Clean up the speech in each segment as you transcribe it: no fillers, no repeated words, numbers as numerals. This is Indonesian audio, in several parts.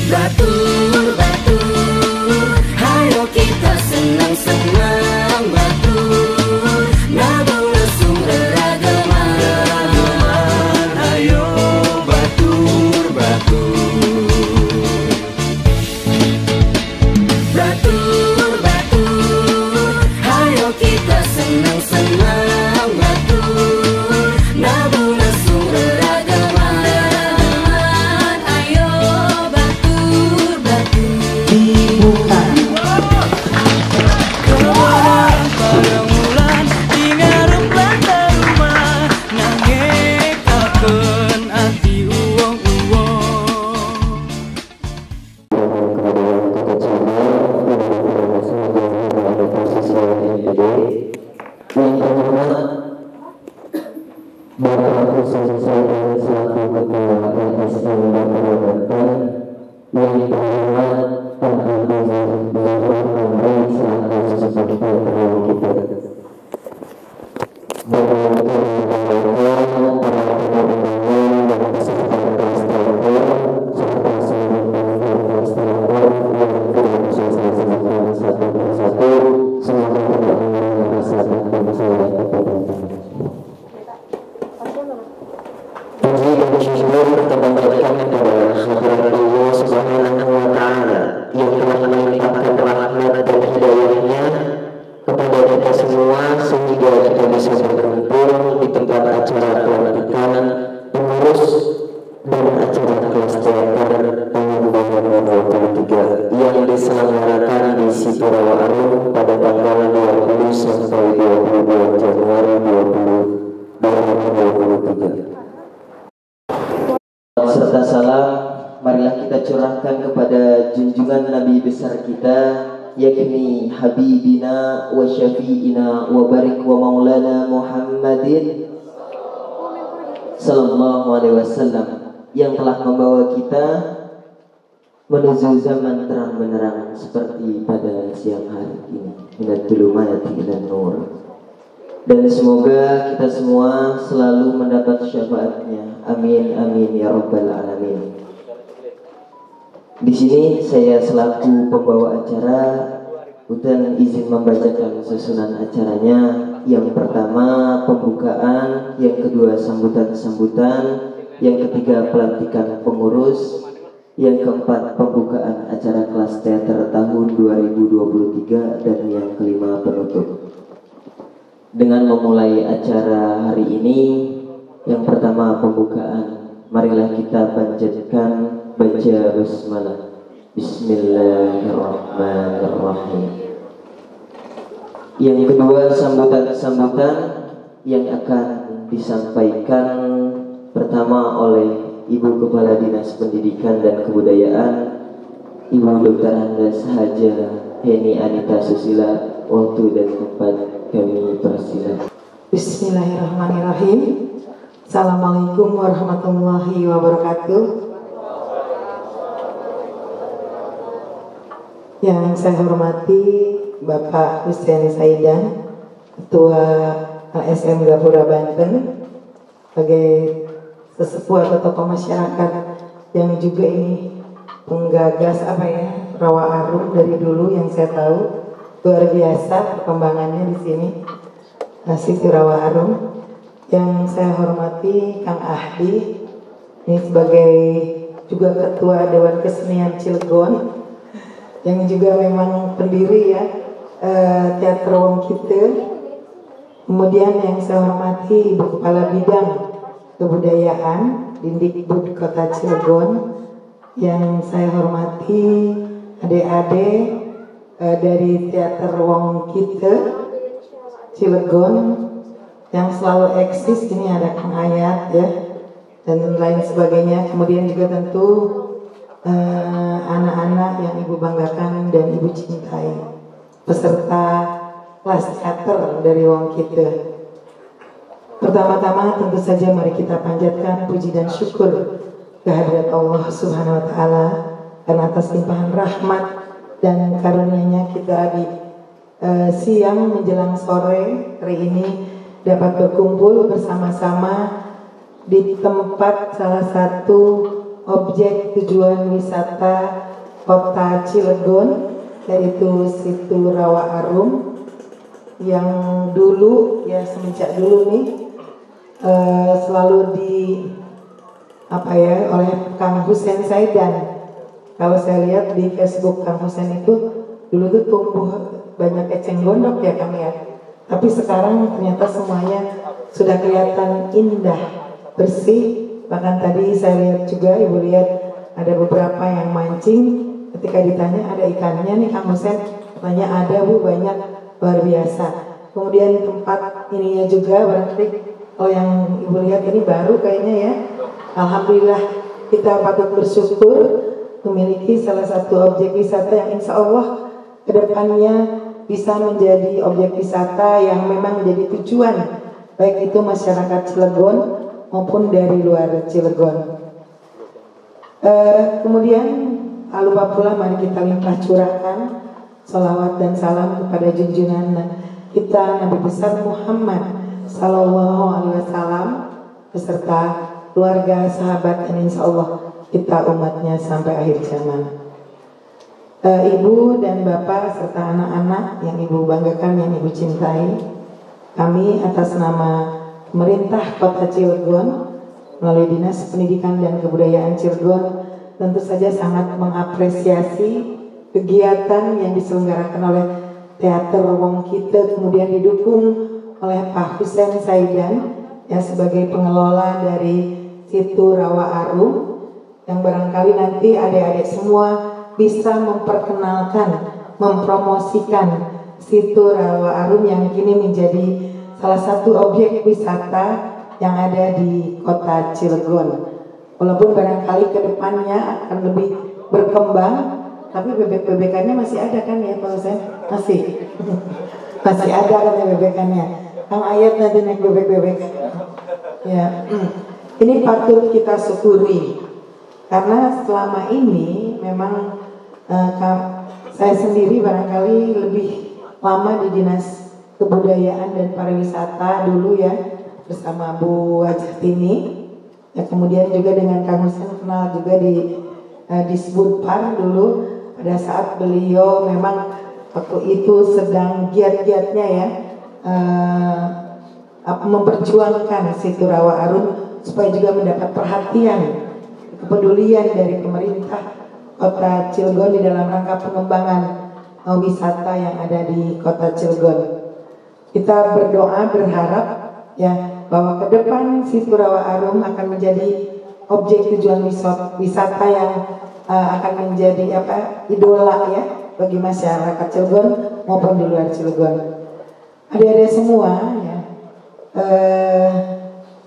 Batur, batur, hayo kita senang-senang. Batur, nabung lesung beragaman. Hayo batur, batur. Batur, batur, hayo kita senang-senang. Batur, nabung lesung beragaman. Ayo batur, batur. Dibuka Keluar bareng ulan dingarep lantai rumah, nangekakeun ati uwong-uwong. yang terhormat Bapak Hussein Said selaku Ketua LSM Bapak yang terhormat Pak Abdul Amri selaku Sekretariat kita. Puji dan syukur kita panjatkan kepada Allah Subhanahu wa Ta'ala yang telah melimpahkan rahmat dan hidayahnya kepada kita semua sehingga kita bisa berkumpul di tempat acara pelantikan pengurus dan acara kelas teater tahun 2023 yang diselenggarakan di Situ Rawa Arum pada tanggal 20 sampai 22 Januari 2023. Serta salam marilah kita curahkan kepada junjungan Nabi besar kita, yakni Habibina wa Syafi'ina wa barik wa maulana Muhammadin sallallahu alaihi wasallam, yang telah membawa kita menuju zaman terang benderang seperti pada siang hari ini. Minat dulumayati ilan nur. Dan semoga kita semua selalu mendapat syafaatnya. Amin amin ya rabbal alamin. Di sini saya selaku pembawa acara Udan izin membacakan susunan acaranya. Yang pertama pembukaan, yang kedua sambutan-sambutan, yang ketiga pelantikan pengurus, yang keempat pembukaan acara kelas teater tahun 2023, dan yang kelima penutup. Dengan memulai acara hari ini, yang pertama pembukaan, marilah kita panjatkan baca basmalah. Bismillahirrahmanirrahim. Yang kedua sambutan-sambutan yang akan disampaikan pertama oleh Ibu Kepala Dinas Pendidikan dan Kebudayaan, Ibu Dr. Andes Haja Heni Anita Susila. Waktu dan tempat kami persilakan. Bismillahirrahmanirrahim. Assalamualaikum warahmatullahi wabarakatuh. Yang saya hormati Bapak Hussein Saidan, Ketua LSM Gapura Banten, sebagai sesepuh atau tokoh masyarakat yang juga ini penggagas Rawa Arum dari dulu, yang saya tahu luar biasa perkembangannya di sini. Situ Rawa Arum. Yang saya hormati Kang Ahdi, ini sebagai juga Ketua Dewan Kesenian Cilegon, yang juga memang pendiri ya Teater Wong Kita. Kemudian yang saya hormati Ibu Kepala Bidang Kebudayaan Dindikbud Kota Cilegon. Yang saya hormati adik-adik dari Teater Wong Kita Cilegon yang selalu eksis. Ini ada Kang Ayat ya, dan lain sebagainya. Kemudian juga tentu anak-anak yang Ibu banggakan dan Ibu cintai, peserta kelas teater dari Wong Kita. Pertama-tama tentu saja mari kita panjatkan puji dan syukur kehadirat Allah Subhanahu wa Ta'ala karena atas limpahan rahmat dan karunia-Nya kita di siang menjelang sore hari ini dapat berkumpul bersama-sama di tempat salah satu objek tujuan wisata Kota Cilegon, yaitu Situ Rawa Arum, yang dulu ya semenjak dulu nih selalu oleh Kang Hussein Saidan. Kalau saya lihat di Facebook Kang Hussein itu dulu tuh tumbuh banyak eceng gondok ya Kang ya. Tapi sekarang ternyata semuanya sudah kelihatan indah, bersih. Bahkan tadi saya lihat juga, Ibu lihat ada beberapa yang mancing. Ketika ditanya ada ikannya nih Kang Hussein, tanya ada Bu, banyak, luar biasa. Kemudian tempat ininya juga berarti kalau yang Ibu lihat ini baru kayaknya ya. Alhamdulillah kita patut bersyukur memiliki salah satu objek wisata yang insya Allah kedepannya bisa menjadi objek wisata yang memang menjadi tujuan baik itu masyarakat Cilegon maupun dari luar Cilegon. Kemudian tak lupa pula mari kita limpah curahkan salawat dan salam kepada junjungan kita Nabi besar Muhammad Sallallahu Alaihi Wasallam beserta keluarga, sahabat, dan insya Allah kita umatnya sampai akhir zaman. Ibu dan Bapak serta anak-anak yang Ibu banggakan, yang Ibu cintai, kami atas nama pemerintah Kota Cilegon melalui Dinas Pendidikan dan Kebudayaan Cilegon tentu saja sangat mengapresiasi kegiatan yang diselenggarakan oleh Teater Wong Kite, kemudian didukung oleh Pak Hussein Saidan yang sebagai pengelola dari Situ Rawa Arum, yang barangkali nanti adik-adik semua bisa memperkenalkan, mempromosikan Situ Rawa Arum yang kini menjadi salah satu objek wisata yang ada di Kota Cilegon. Walaupun barangkali ke depannya akan lebih berkembang, tapi bebek-bebekannya masih ada kan ya Pak Hussein? Masih. Masih ada kan ya bebekannya. Kang Ayat nanti naik bebek-bebek. Ya. Ini patut kita syukuri. Karena selama ini memang saya sendiri barangkali lebih lama di Dinas Kebudayaan dan Pariwisata dulu ya, bersama Bu Wajatini. Ya, kemudian juga dengan Kang Hussein kenal juga di Disbudpar dulu pada saat beliau memang waktu itu sedang giat-giatnya ya memperjuangkan Situ Rawa Arum supaya juga mendapat perhatian, kepedulian dari pemerintah Kota Cilegon di dalam rangka pengembangan wisata yang ada di Kota Cilegon. Kita berdoa berharap ya bahwa ke depan Situ Rawa Arum akan menjadi objek tujuan wisata yang akan menjadi idola ya bagi masyarakat Cilegon maupun di luar Cilegon. Adik-adik semua ya,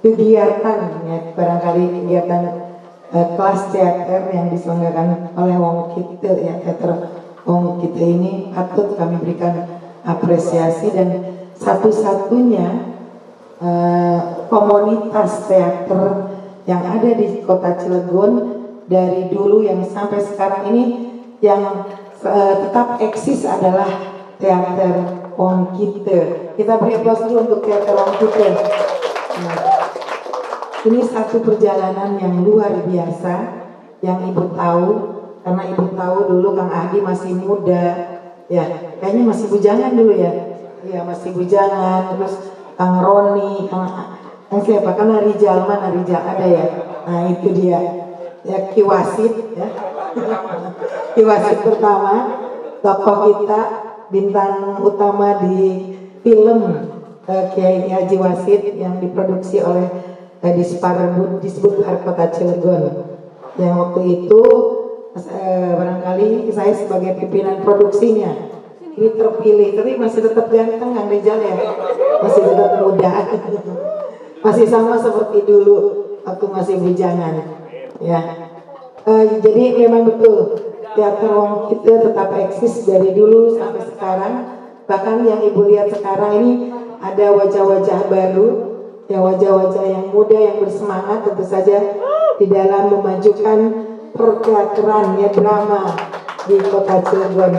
kegiatan ya, barangkali kegiatan kelas teater yang diselenggarakan oleh Wong Kite ya, teater Wong Kite ini patut kami berikan apresiasi, dan satu-satunya komunitas teater yang ada di Kota Cilegon dari dulu yang sampai sekarang ini yang tetap eksis adalah teater Wong Kite. Kita beri aplaus dulu untuk teater Wong Kite. Nah, ini satu perjalanan yang luar biasa yang Ibu tahu, karena Ibu tahu dulu Kang Adi masih muda, ya kayaknya masih bujangan dulu ya, ya masih bujangan. Terus Kang Roni, Kang siapa? Kan Rijal, mana Rijal ada ya? Nah itu dia, ya Ki Wasit ya, Ki Wasit pertama, tokoh kita, bintang utama di film Kiai Haji Wasit yang diproduksi oleh Disbudpar Kota Cilegon. Yang waktu itu barangkali saya sebagai pimpinan produksinya ini terpilih, tapi masih tetap ganteng Kang Rijal ya, masih tetap muda, masih sama seperti dulu waktu masih bujangan ya. Jadi memang betul teater Wong Kite tetap eksis dari dulu sampai sekarang. Bahkan yang Ibu lihat sekarang ini ada wajah-wajah baru, ya wajah-wajah yang muda yang bersemangat tentu saja di dalam memajukan perteateran ya, drama di Kota Cilegon.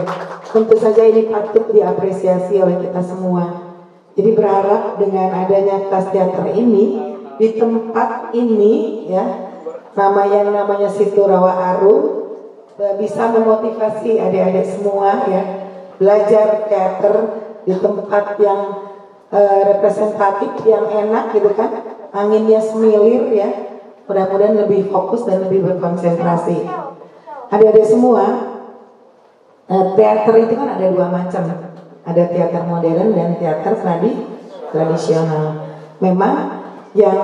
Tentu saja ini patut diapresiasi oleh kita semua. Jadi berharap dengan adanya kelas teater ini di tempat ini ya, namanya Situ Rawa Arum bisa memotivasi adik-adik semua ya belajar teater di tempat yang representatif, yang enak gitu kan, anginnya semilir ya, mudah-mudahan lebih fokus dan lebih berkonsentrasi. Adik-adik semua, teater itu kan ada dua macam, ada teater modern dan teater tradisional. Memang yang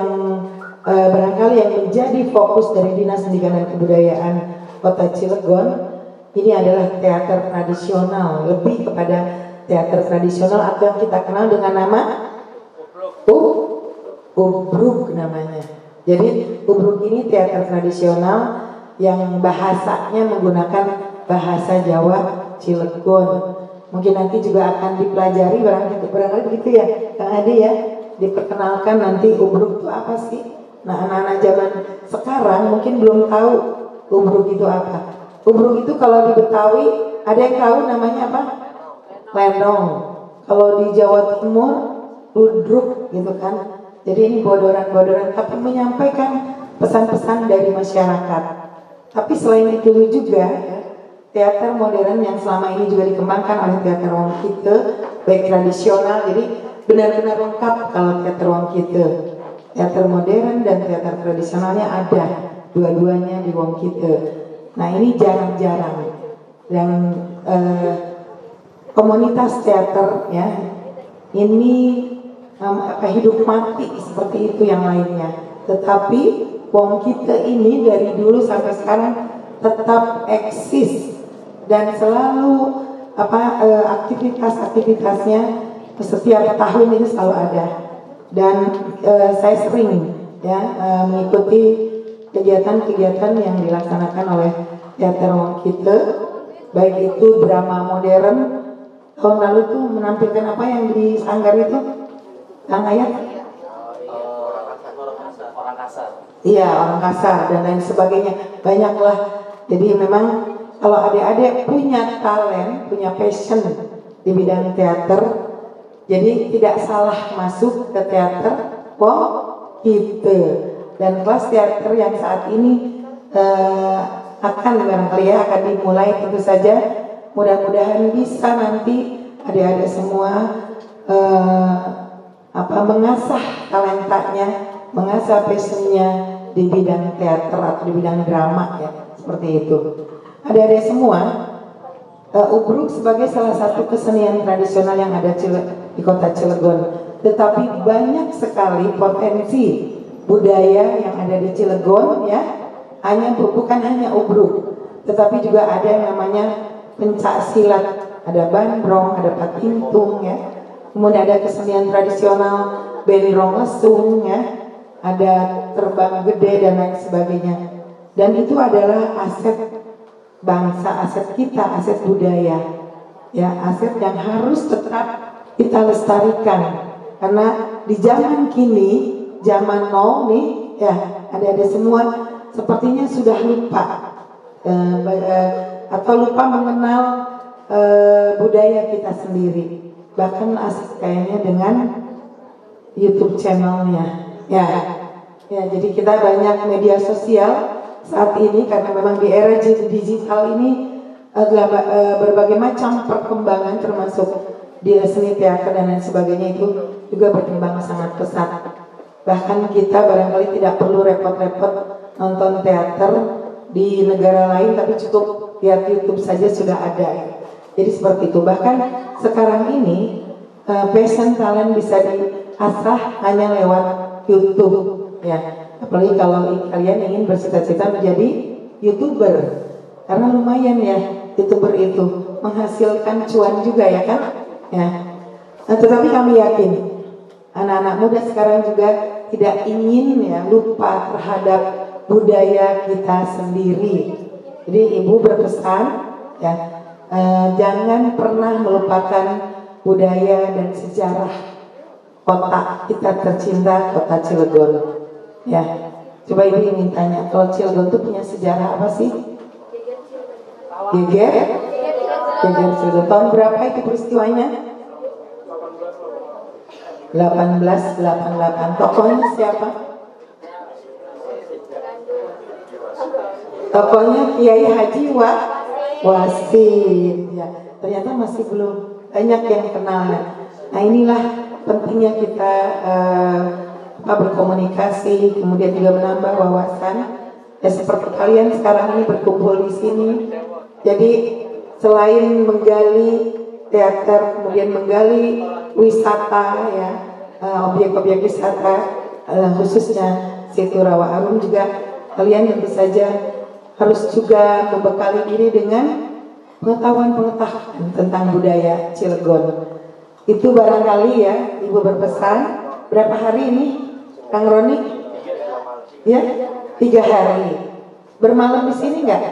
barangkali yang menjadi fokus dari Dinas Pendidikan dan Kebudayaan Kota Cilegon ini adalah teater tradisional, lebih kepada teater tradisional atau yang kita kenal dengan nama Ubruk namanya. Jadi Ubruk ini teater tradisional yang bahasanya menggunakan bahasa Jawa Cilegon. Mungkin nanti juga akan dipelajari barangkali begitu ya Kang Adi ya, diperkenalkan nanti Ubruk itu apa sih. Nah anak-anak zaman sekarang mungkin belum tahu Ubruk itu apa. Ubruk itu kalau di Betawi ada yang tahu namanya apa? Lenong. Kalau di Jawa Timur ludruk gitu kan. Jadi ini bodoran-bodoran tapi menyampaikan pesan-pesan dari masyarakat. Tapi selain itu juga ya, teater modern yang selama ini juga dikembangkan oleh teater Wong Kite, baik tradisional, jadi benar-benar lengkap kalau teater Wong Kite. Teater modern dan teater tradisionalnya ada, dua-duanya di Wong Kite. Nah ini jarang-jarang dan komunitas teater ya ini hidup mati seperti itu yang lainnya. Tetapi Wong Kite ini dari dulu sampai sekarang tetap eksis dan selalu aktivitas-aktivitasnya setiap tahun itu selalu ada. Dan saya sering ya mengikuti kegiatan-kegiatan yang dilaksanakan oleh teater Wong Kite, baik itu drama modern. Tahun lalu tuh menampilkan apa yang di Sanggar itu, Kang Ayat? Orang kasar. Iya, orang kasar dan lain sebagainya, banyaklah. Jadi memang kalau adik-adik punya talent, punya passion di bidang teater, jadi tidak salah masuk ke teater Wong Kite. Dan kelas teater yang saat ini akan barangkali ya akan dimulai, tentu saja mudah-mudahan bisa nanti adik-adik semua mengasah talentanya, mengasah passionnya di bidang teater atau di bidang drama ya, seperti itu. Adik-adik semua, Ubruk sebagai salah satu kesenian tradisional yang ada di Kota Cilegon, tetapi banyak sekali potensi budaya yang ada di Cilegon ya, bukan hanya Ubruk, tetapi juga ada yang namanya pencak silat, ada bandrong, ada patintung ya, kemudian ada kesenian tradisional benirong lesung ya, ada terbang gede dan lain sebagainya. Dan itu adalah aset bangsa, aset kita, aset budaya ya, aset yang harus tetap kita lestarikan. Karena di zaman kini, zaman now nih ya, ada semua sepertinya sudah lupa atau lupa mengenal budaya kita sendiri. Bahkan asik kayaknya dengan YouTube channelnya ya. Jadi kita banyak media sosial saat ini karena memang di era digital ini adalah berbagai macam perkembangan, termasuk di seni teater dan lain sebagainya itu juga berkembang sangat pesat. Bahkan kita barangkali tidak perlu repot-repot nonton teater di negara lain, tapi cukup lihat YouTube saja sudah ada. Jadi seperti itu. Bahkan sekarang ini passion talent bisa diasah hanya lewat YouTube ya. Apalagi kalau kalian ingin bercita-cita menjadi YouTuber, karena lumayan ya YouTuber itu menghasilkan cuan juga ya kan ya. Tetapi kami yakin anak-anak muda sekarang juga tidak ingin ya lupa terhadap budaya kita sendiri. Jadi ibu berpesan ya, jangan pernah melupakan budaya dan sejarah kota kita tercinta, Kota Cilegon ya. Coba ibu ingin tanya, kalau Cilegon itu punya sejarah apa sih? Geger Cilegon. Tahun berapa itu peristiwanya? 1888. Tokohnya siapa? Tokohnya Kiai Haji Wasit. Ya, ternyata masih belum banyak yang kenal. Nah, inilah pentingnya kita berkomunikasi, kemudian juga menambah wawasan. Ya, seperti kalian sekarang ini berkumpul di sini. Jadi selain menggali teater, kemudian menggali wisata, ya, objek-objek wisata, khususnya Situ Rawa Arum, juga kalian tentu saja harus juga membekali diri dengan pengetahuan tentang budaya Cilegon. Itu barangkali ya, Ibu berpesan. Berapa hari ini, Kang Roni? Ya, 3 hari. Bermalam di sini nggak?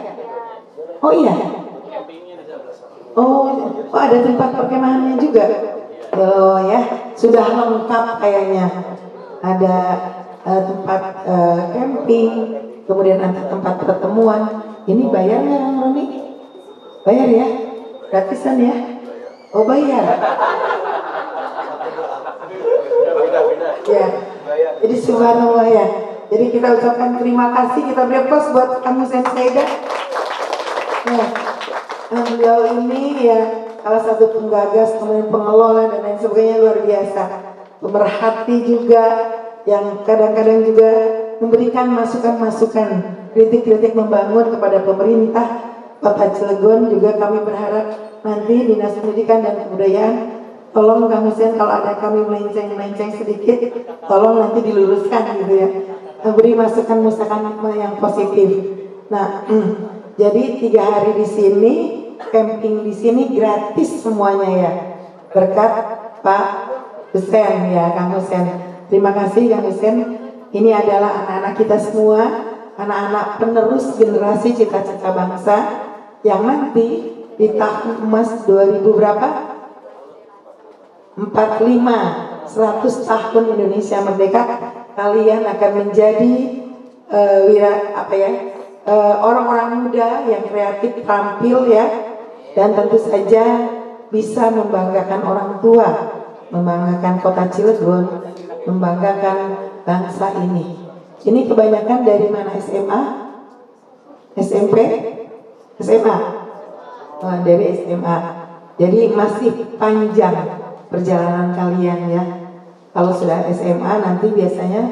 Oh iya. Oh, ada tempat perkemahannya juga. Oh ya, sudah lengkap kayaknya. Ada tempat camping, kemudian ada tempat pertemuan. Ini bayar nggak, Kang Roni? Bayar ya? Gratisan ya? Oh, bayar. Ya. Jadi subhanallah ya. Jadi kita ucapkan terima kasih, kita beri aplaus buat Kang Hussein Saida. Ya. Beliau ini ya salah satu penggagas, kemudian pengelola dan lain sebagainya, luar biasa. Pemerhati juga, yang kadang-kadang juga memberikan masukan-masukan, kritik-kritik membangun kepada pemerintah Kota Cilegon. Juga kami berharap nanti Dinas Pendidikan dan Kebudayaan, tolong Kang Hussein kalau ada kami melenceng sedikit, tolong nanti diluruskan gitu ya, beri masukan-masukan yang positif. Nah, jadi 3 hari di sini, camping di sini gratis semuanya ya, berkat Pak Hussein ya, Kang Hussein. Terima kasih Kang Hussein. Ini adalah anak-anak kita semua, anak-anak penerus generasi cita-cita bangsa yang nanti di tahun emas 2000 berapa? 45, 100 tahun Indonesia merdeka, kalian akan menjadi orang-orang muda yang kreatif, terampil ya, dan tentu saja bisa membanggakan orang tua, membanggakan Kota Cilegon, membanggakan bangsa ini. Ini kebanyakan dari mana? SMA? SMP? SMA? Dari SMA. Jadi masih panjang perjalanan kalian ya. Kalau sudah SMA nanti biasanya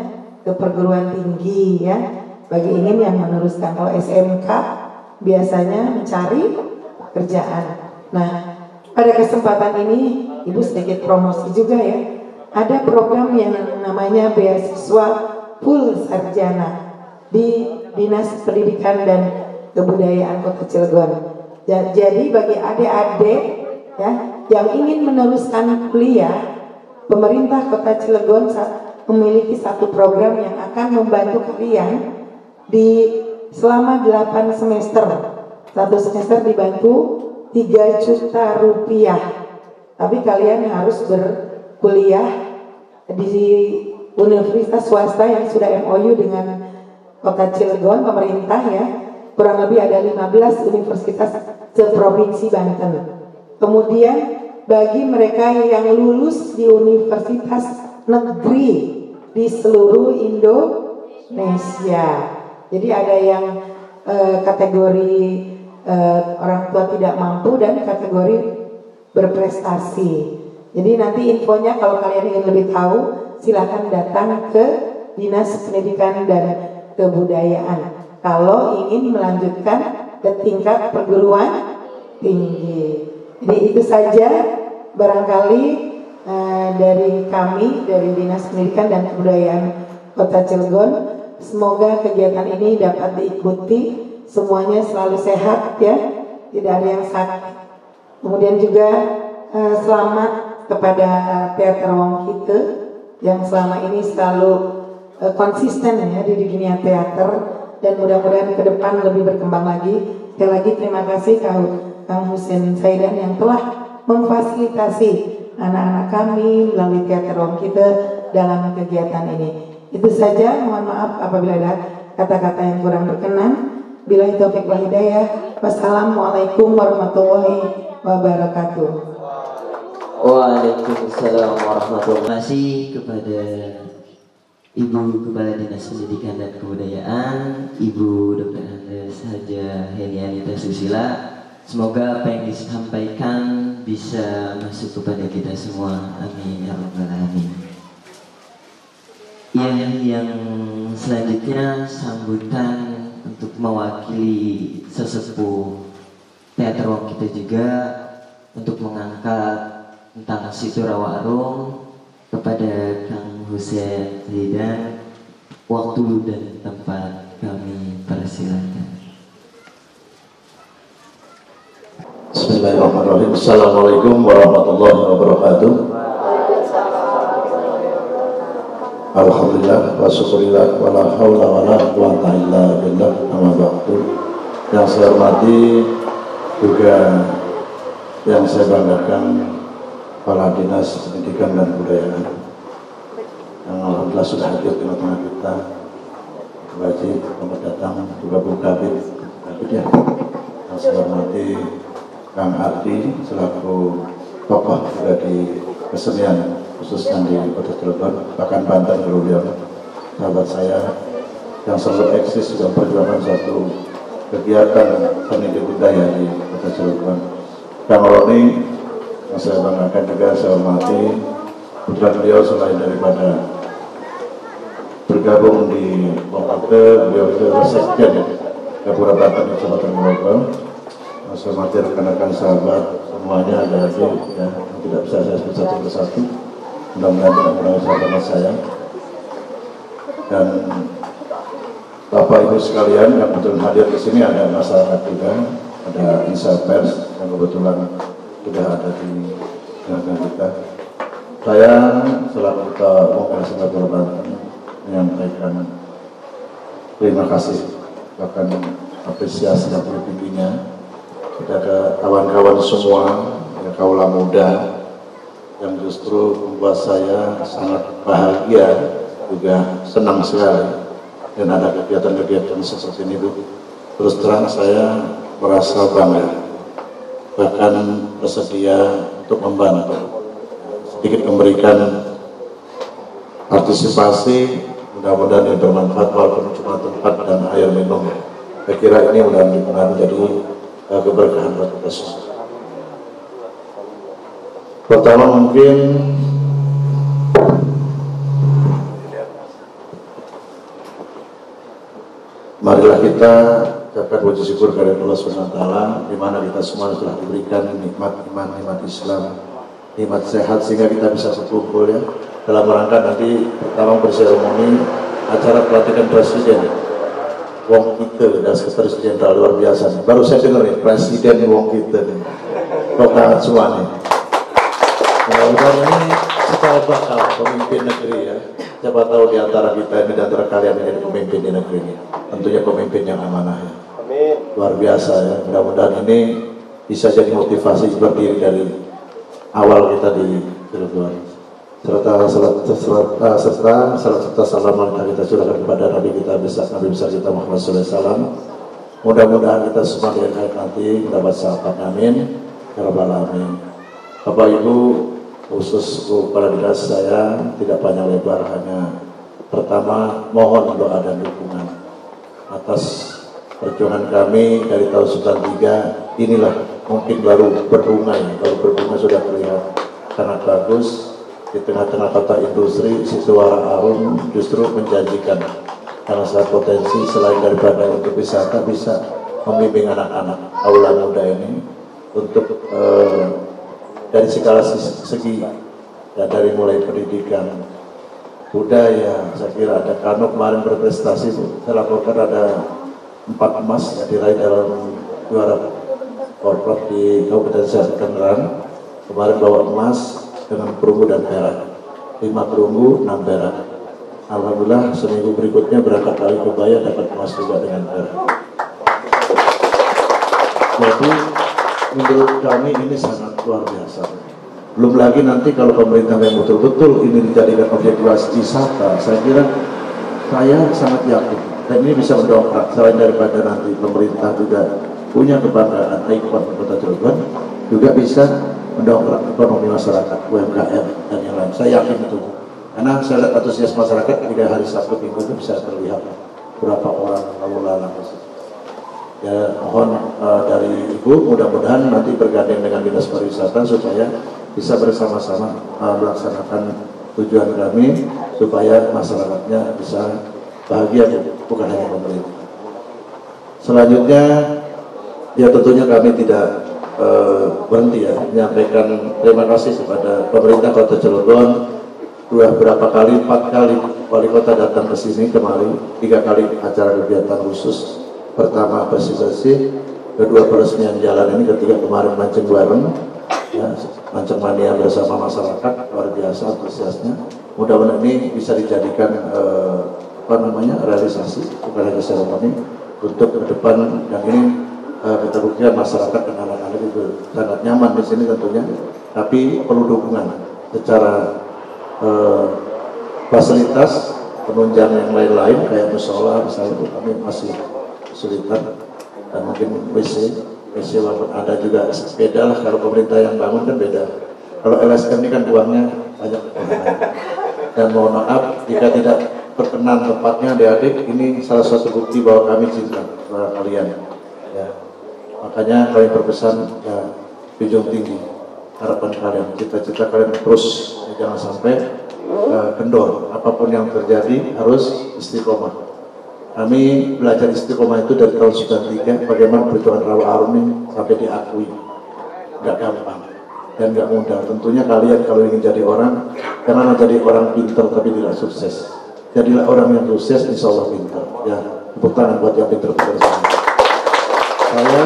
ke perguruan tinggi ya, bagi ingin yang meneruskan. Kalau SMK biasanya mencari pekerjaan. Nah, pada kesempatan ini Ibu sedikit promosi juga ya. Ada program yang namanya beasiswa full sarjana di Dinas Pendidikan dan Kebudayaan Kota Cilegon. Jadi bagi adik-adik ya yang ingin meneruskan kuliah, pemerintah Kota Cilegon memiliki satu program yang akan membantu kalian di selama 8 semester. Satu semester dibantu 3 juta rupiah. Tapi kalian harus berkuliah di universitas swasta yang sudah MOU dengan Kota Cilegon, pemerintah ya. Kurang lebih ada 15 universitas seprovinsi Banten. Kemudian bagi mereka yang lulus di universitas negeri di seluruh Indonesia. Jadi ada yang kategori orang tua tidak mampu dan kategori berprestasi. Jadi nanti infonya kalau kalian ingin lebih tahu, silakan datang ke Dinas Pendidikan dan Kebudayaan kalau ingin melanjutkan ke tingkat perguruan tinggi. Jadi itu saja barangkali dari kami, dari Dinas Pendidikan dan Kebudayaan Kota Cilegon. Semoga kegiatan ini dapat diikuti, semuanya selalu sehat ya, tidak ada yang sakit. Kemudian juga selamat kepada Teater Wong Kite yang selama ini selalu konsisten ya di dunia teater, dan mudah-mudahan ke depan lebih berkembang lagi. Sekali lagi terima kasih Kang Hussein Saidan yang telah memfasilitasi anak-anak kami melalui Teater Wong Kite dalam kegiatan ini. Itu saja, mohon maaf apabila ada kata-kata yang kurang berkenan. Billahi taufiq wal hidayah. Wassalamualaikum warahmatullahi wabarakatuh. Waalaikumsalam warahmatullahi wabarakatuh. Terima kasih kepada Ibu Kepala Dinas Pendidikan dan Kebudayaan, Ibu Dr. Andes Haja Heni Anita Susila. Semoga apa yang disampaikan bisa masuk kepada kita semua. Amin ya rabbal alamin. Yang selanjutnya sambutan untuk mewakili sesepuh teater Wong kita juga untuk mengangkat tentang Situ Rawa Arung kepada Kang Hussein Zidan. Waktu dan tempat kami persilakan. Bismillahirrahmanirrahim. Assalamualaikum warahmatullahi wabarakatuh. Alhamdulillah wa syukurillah wa la hawla wa la quwwata illa billah. Amma ba'du. Yang saya hormati juga yang saya banggakan Kepala Dinas Pendidikan dan Kebudayaan yang alhamdulillah sudah hadir di tengah kita. Wajib selamat datang juga Bu Kabid ya. Yang saya hormati Kang Ardi selaku tokoh juga di kesenian khususnya di Kota Cilegon, bahkan Banten beliau sahabat saya yang selalu eksis juga perjuangan suatu kegiatan seni budaya di Kota Cilegon. Kang Roni yang saya banggakan juga saya hormati, putra beliau selain daripada bergabung di Bokate, beliau juga sekjen Gapura Banten di Kecamatan Grogol. Saya hormati rekan-rekan sahabat semuanya ada lagi ya, yang tidak bisa saya sebut satu persatu. Mudah-mudahan tidak mengurangi sahabat saya. Dan Bapak Ibu sekalian yang betul hadir di sini, ada masyarakat juga, ada insan pers yang kebetulan sudah ada di tengah kita. Saya selaku Ketua Kongres Gapura Banten menyampaikan terima kasih, bahkan apresiasi yang paling tingginya kepada kawan-kawan semua, ya, kaula muda yang justru membuat saya sangat bahagia, juga senang sekali dan ada kegiatan-kegiatan seperti ini Bu. Terus terang saya merasa bangga, bahkan bersedia untuk membantu, sedikit memberikan partisipasi. Mudah-mudahan ini bermanfaat walaupun cuma tempat dan air minum. Saya kira ini mudah-mudahan menjadi keberkahan buat kita semua. Pertama mungkin marilah kita ucapkan puji syukur kepada Allah Subhanahu wa taala, di mana kita semua telah diberikan nikmat iman, nikmat Islam, nikmat sehat sehingga kita bisa berkumpul ya dalam rangka nanti pertama berseremoni acara pelantikan presiden Wong kita dan sekretaris jenderal luar biasa nih. Baru saya dengar nih presiden Wong kita nih, kok kangen semua nih. Mudah-mudahan ini sekali bakal pemimpin negeri ya. Siapa tahu di antara kita ini, di antara kalian menjadi pemimpin di negeri ini. Tentunya pemimpin yang amanah ya. Amin. Luar biasa ya. Mudah-mudahan ini bisa jadi motivasi berdiri dari awal kita di Cilegon. Serta salam kita curahkan kepada Nabi kita besar kita Muhammad SAW. Mudah-mudahan kita semua di akhir nanti mendapat syafaat. Amin ya rabbal alamin. Bapak Ibu, khusus kepala dinas saya tidak panjang lebar, hanya pertama mohon doa dan dukungan atas perjuangan kami dari tahun 93. Inilah mungkin baru berbunga ya, baru berbunga sudah terlihat sangat bagus. Di tengah-tengah kota industri, Situ Rawa Arung justru menjanjikan karena sangat potensi selain daripada untuk wisata bisa membimbing anak-anak aula muda ini untuk dari segala segi ya, dari mulai pendidikan, budaya. Saya kira ada Kano kemarin berprestasi, saya laporkan ada 4 emas yang diraih dalam juara korprat di Kabupaten Tangerang. Kemarin bawa emas dengan perunggu dan perak, 5 perunggu 6 perak. Alhamdulillah seminggu berikutnya berangkat lagi ke Baya dapat emas juga dengan perak. Jadi menurut kami ini sangat luar biasa. Belum lagi nanti kalau pemerintah yang betul-betul ini dijadikan objek wisata, saya kira saya sangat yakin dan ini bisa mendongkrak. Selain daripada nanti pemerintah juga punya kebanggaan ikon Kota Cilegon, juga bisa mendongkrak ekonomi masyarakat, UMKM dan yang lain. Saya yakin itu. Karena saya lihat antusias masyarakat 3 hari Sabtu Minggu itu bisa terlihat berapa orang lalu lalang. Ya mohon dari Ibu mudah-mudahan nanti bergandeng dengan Dinas Pariwisata supaya bisa bersama-sama melaksanakan tujuan kami supaya masyarakatnya bisa bahagia, bukan hanya pemerintah. Selanjutnya ya tentunya kami tidak berhenti ya menyampaikan terima kasih kepada pemerintah Kota Cilegon. Berapa kali, 4 kali wali kota datang ke sini kemarin, 3 kali acara kegiatan khusus. Pertama bersih-bersih, kedua peresmian jalan ini, ketiga kemarin mancing bareng, ya, mancing mania bersama masyarakat, luar biasa antusiasnya. Mudah-mudahan ini bisa dijadikan realisasi bukan hanya seremoni untuk ke depan, dan ini kita buktikan masyarakat dan anak-anak itu sangat nyaman di sini tentunya, tapi perlu dukungan secara fasilitas penunjang yang lain-lain kayak musola misalnya, kami masih kesulitan, dan mungkin WC walaupun ada juga beda lah, kalau pemerintah yang bangun kan beda, kalau LSM ini kan uangnya banyak dan mohon maaf jika tidak berkenan tempatnya adik-adik, ini salah satu bukti bahwa kami cinta kepada kalian ya. Makanya kami berpesan ya, junjung tinggi harapan kalian, cita-cita kalian terus ya, jangan sampai kendor, apapun yang terjadi harus istiqomah. Kami belajar istiqomah itu dari tahun 93, bagaimana perjuangan Rawa Arun ini sampai diakui. Nggak gampang dan nggak mudah. Tentunya kalian kalau ingin jadi orang, jangan jadi orang pintar tapi tidak sukses. Jadilah orang yang sukses, insya Allah pintar. Ya, tepuk tangan buat yang pintar-pintar semua. Saya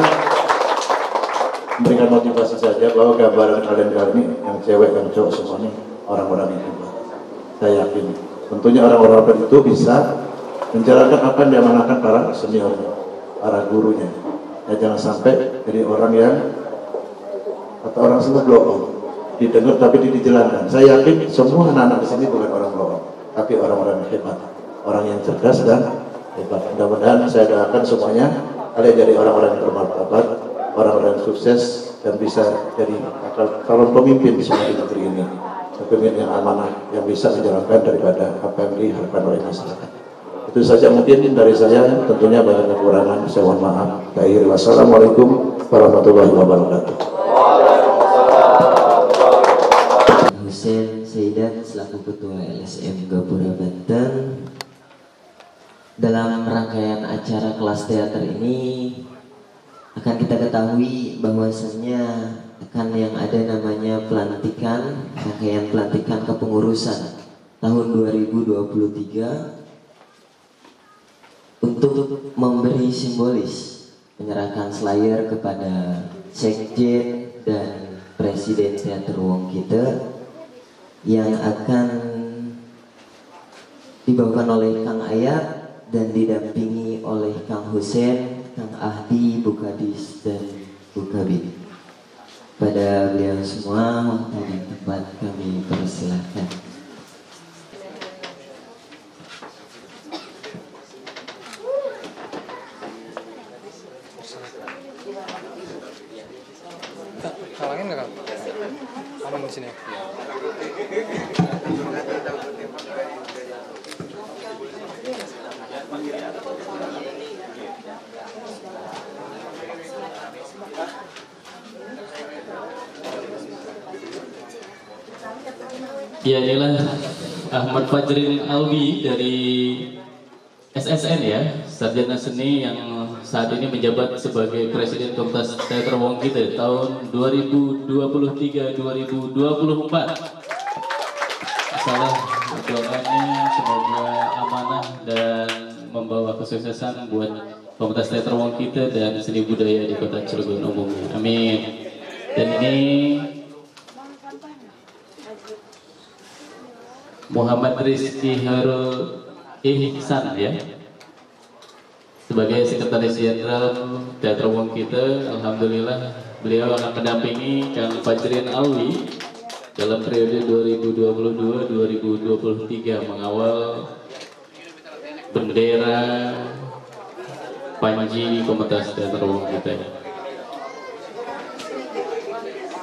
memberikan motivasi saja bahwa gambaran kalian kali ini, yang cewek, yang cowok semua ini orang-orang itu. Saya yakin, tentunya orang-orang itu bisa menjalankan apa yang diamanahkan para seniornya, para gurunya. Ya, jangan sampai jadi orang yang atau orang semua blow didengar tapi dijalankan. Saya yakin semua anak-anak di sini bukan orang blow, tapi orang-orang yang hebat, orang yang cerdas dan hebat. Mudah-mudahan saya doakan semuanya kalian jadi orang-orang yang bermartabat, orang-orang yang sukses, dan bisa jadi calon pemimpin semua di negeri ini, pemimpin yang amanah, yang bisa menjalankan daripada apa yang diharapkan oleh masyarakat. Itu saja mungkin dari saya, tentunya banyak kekurangan, saya mohon maaf. Wassalamualaikum warahmatullahi wabarakatuh. Hussein Saidan selaku Ketua LSM Gapura Banten. Dalam rangkaian acara kelas teater ini akan kita ketahui bahwasannya akan yang ada namanya pelantikan, rangkaian pelantikan kepengurusan tahun 2023 untuk memberi simbolis menyerahkan slayer kepada Sekjen dan Presiden Teater Wong kita yang akan dibawakan oleh Kang Ayat dan didampingi oleh Kang Hussein, Kang Ahdi, Bu Kadis, dan Bu Kabit. Pada beliau semua, waktu dan tempat kami persilahkan. Halangin nggak, Kang? Aman di sini. Ya, inilah Ahmad Fajrin Alwi dari SSN ya, sarjana seni yang saat ini menjabat sebagai Presiden Komunitas Teater Wong kita tahun 2023-2024. Salah doanya semoga amanah dan membawa kesuksesan buat Komunitas Teater Wong kita dan seni budaya di Kota Cilegon umumnya. Amin. Dan ini Muhammad Rizky Harul Ihsan ya, sebagai Sekretaris Jenderal Teater Wong kita. Alhamdulillah beliau akan mendampingi Kang Fajrin Alwi dalam periode 2022-2023 mengawal bendera Panji Komunitas Teater Wong kita.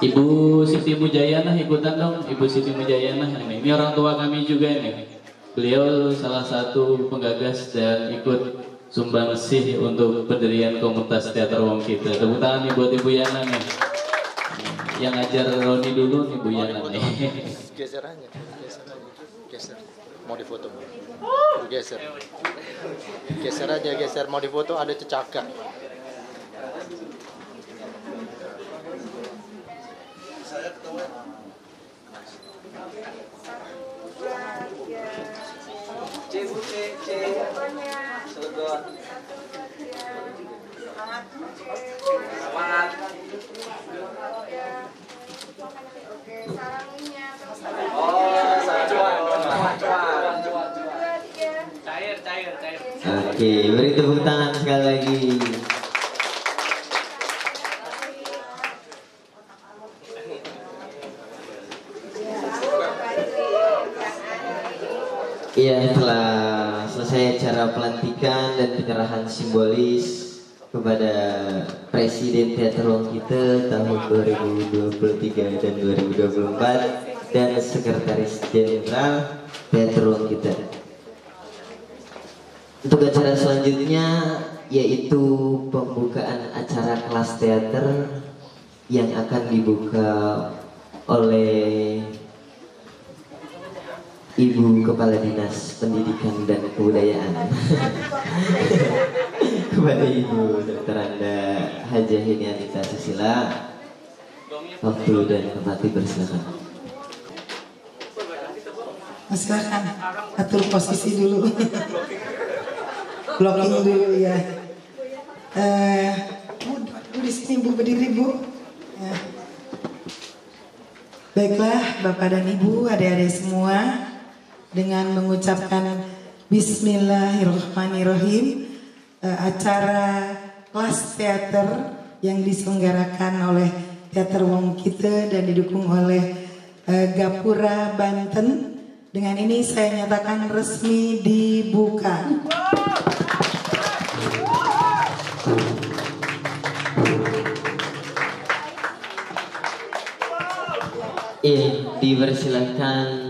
Ibu Siti Mujayana ikutan dong, Ibu Siti Mujayana ini orang tua kami juga ini. Beliau salah satu penggagas dan ikut sumbangsih untuk pendirian komunitas teater wong kita. Tepuk tangan nih buat Ibu Yana nih. Yang ngajar Roni dulu nih Bu Yana nih. Geser aja, geser. Mau difoto? Geser. Geser aja, geser. Mau difoto ada cecakak. Oke, beri tepuk tangan sekali lagi. Iya, telah selesai acara pelantikan dan penyerahan simbolis kepada Presiden Teater Wong Kita tahun 2023 dan 2024 dan Sekretaris Jenderal Teater Wong Kita. Untuk acara selanjutnya yaitu pembukaan acara kelas teater yang akan dibuka oleh Ibu Kepala Dinas Pendidikan dan Kebudayaan kepada Ibu Dr. Anda Hajah Hini Anita Susila. Waktu dan tempat dipersilakan. Silakan atur posisi dulu. Blocking dulu ya. Bu di sini Bu, berdiri Bu. Ya. Baiklah Bapak dan Ibu, adik-adik semua, dengan mengucapkan Bismillahirrahmanirrahim, acara kelas teater yang diselenggarakan oleh Teater Wong Kita dan didukung oleh Gapura Banten. Dengan ini saya nyatakan resmi dibuka. Dipersilakan